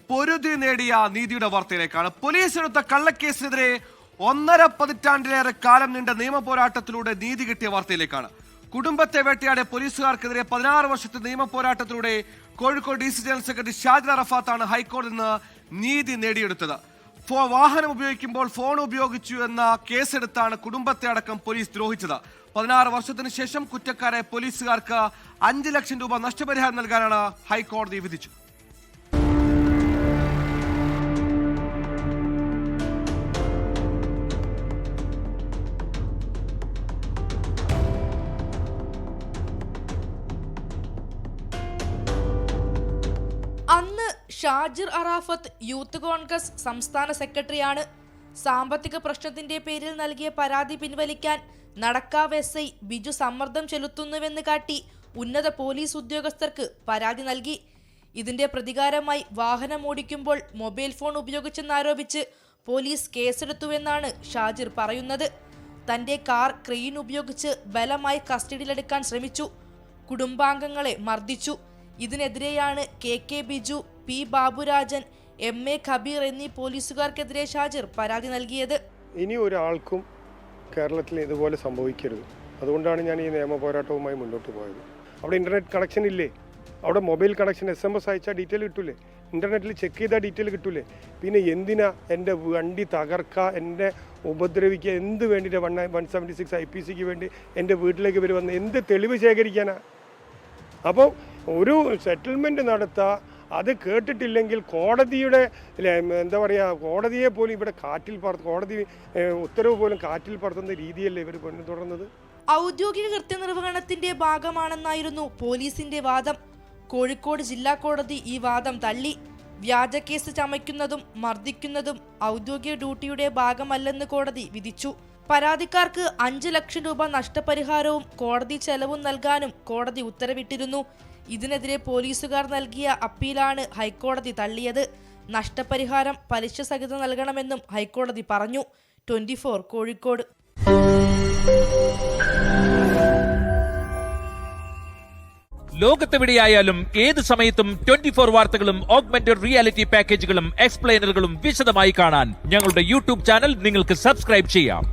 പൊരുതി നേടിയ നീതിയുടെ വാർത്തയിലേക്കാണ്. പോലീസ് എടുത്ത കള്ളക്കേസിനെതിരെ 1.5 പതിറ്റാണ്ടിലേറെ കാലം നീണ്ട നിയമ പോരാട്ടത്തിലൂടെ നീതി കിട്ടിയ വാർത്തയിലേക്കാണ്. കുടുംബത്തെ വേട്ടയാടിയ പോലീസുകാർക്കെതിരെ 16 വർഷത്തെ നിയമ പോരാട്ടത്തിലൂടെ Kozhikode DC general secretary Shajir അറഫാത്താണ് ഹൈക്കോടതിയിൽ നിന്ന് നീതി നേടിയെടുത്തത്. വാഹനം ഉപയോഗിക്കുമ്പോൾ ഫോൺ ഉപയോഗിച്ചു എന്ന കേസെടുത്താണ് കുടുംബത്തെ അടക്കം പോലീസ് ദ്രോഹിച്ചത്. 16 വർഷത്തിന് ശേഷം കുറ്റക്കാരായ പോലീസുകാർക്ക് 5 ലക്ഷം രൂപ നഷ്ടപരിഹാരം നൽകാനാണ് ഹൈക്കോടതി വിധിച്ചത്. അന്ന് ഷാജിർ അറാഫത്ത് യൂത്ത് കോൺഗ്രസ് സംസ്ഥാന സെക്രട്ടറിയാണ്. സാമ്പത്തിക പ്രശ്നത്തിന്റെ പേരിൽ നൽകിയ പരാതി പിൻവലിക്കാൻ നടക്കാവ് SI ബിജു സമ്മർദ്ദം ചെലുത്തുന്നുവെന്ന് കാട്ടി ഉന്നത പോലീസ് ഉദ്യോഗസ്ഥർക്ക് പരാതി നൽകി. ഇതിന്റെ പ്രതികാരമായി വാഹനം ഓടിക്കുമ്പോൾ മൊബൈൽ ഫോൺ ഉപയോഗിച്ചെന്നാരോപിച്ച് പോലീസ് കേസെടുത്തുവെന്നാണ് ഷാജിർ പറയുന്നത്. തന്റെ കാർ ക്രെയിൻ ഉപയോഗിച്ച് ബലമായി കസ്റ്റഡിയിലെടുക്കാൻ ശ്രമിച്ചു, കുടുംബാംഗങ്ങളെ മർദ്ദിച്ചു. ഇതിനെതിരെയാണ് KK Biju, P Baburajan, MA Kabeer എന്നീ പോലീസുകാർക്കെതിരെ ഷാജിർ പരാതി നൽകിയത്. ഇനി ഒരാൾക്കും കേരളത്തിൽ ഇതുപോലെ സംഭവിക്കരുത്. അതുകൊണ്ടാണ് ഞാൻ ഈ നിയമ പോരാട്ടവുമായി മുന്നോട്ട് പോയത്. അവിടെ ഇൻ്റർനെറ്റ് കണക്ഷൻ ഇല്ലേ? അവിടെ മൊബൈൽ കണക്ഷൻ SMS അയച്ചാൽ ഡീറ്റെയിൽ കിട്ടൂലേ? ഇൻ്റർനെറ്റിൽ ചെക്ക് ചെയ്താൽ ഡീറ്റെയിൽ കിട്ടൂലേ? പിന്നെ എന്തിനാ എൻ്റെ വണ്ടി തകർക്കുക, എന്നെ ഉപദ്രവിക്കുക, എന്ത് വേണ്ടിയിട്ട് 176 IPCക്ക് വേണ്ടി എൻ്റെ വീട്ടിലേക്ക് വരുമെന്ന് എന്ത് തെളിവ് ശേഖരിക്കാനാ? അപ്പോൾ ഒരു സെറ്റിൽമെൻറ്റ് നടത്തുക, അത് കേട്ടിട്ടില്ലെങ്കിൽ കോടതിയുടെ എന്താ പറയുക, കോടതിയെ പോലും ഇവിടെ കാറ്റിൽ കോടതി ഉത്തരവ് പോലും കാറ്റിൽ പറത്തുന്ന രീതിയല്ലേ ഇവർ തുടർന്നത്. ഔദ്യോഗിക കൃത്യനിർവഹണത്തിന്റെ ഭാഗമാണെന്നായിരുന്നു പോലീസിന്റെ വാദം. കോഴിക്കോട് ജില്ലാ കോടതി ഈ വാദം തള്ളി. വ്യാജ കേസ് ചമയ്ക്കുന്നതും മർദ്ദിക്കുന്നതും ഔദ്യോഗിക ഡ്യൂട്ടിയുടെ ഭാഗമല്ലെന്ന് കോടതി വിധിച്ചു. പരാതിക്കാർക്ക് 5 ലക്ഷം രൂപ നഷ്ടപരിഹാരവും കോടതി ചെലവും നൽകാനും കോടതി ഉത്തരവിട്ടിരുന്നു. ഇതിനെതിരെ പോലീസുകാർ നൽകിയ അപ്പീലാണ് ഹൈക്കോടതി തള്ളിയത്. നഷ്ടപരിഹാരം പലിശ സഹിതം നൽകണമെന്നും ഹൈക്കോടതി പറഞ്ഞു. 24 കോഴിക്കോട്. ലോകത്തെവിടെയായാലും ഏത് സമയത്തും 24 വാർത്തകളും ഓഗ്മെന്റഡ് റിയാലിറ്റി പാക്കേജുകളും എക്സ്പ്ലെയിനറുകളും വിശദമായി കാണാൻ ഞങ്ങളുടെ YouTube ചാനൽ നിങ്ങൾക്ക് സബ്സ്ക്രൈബ് ചെയ്യാം.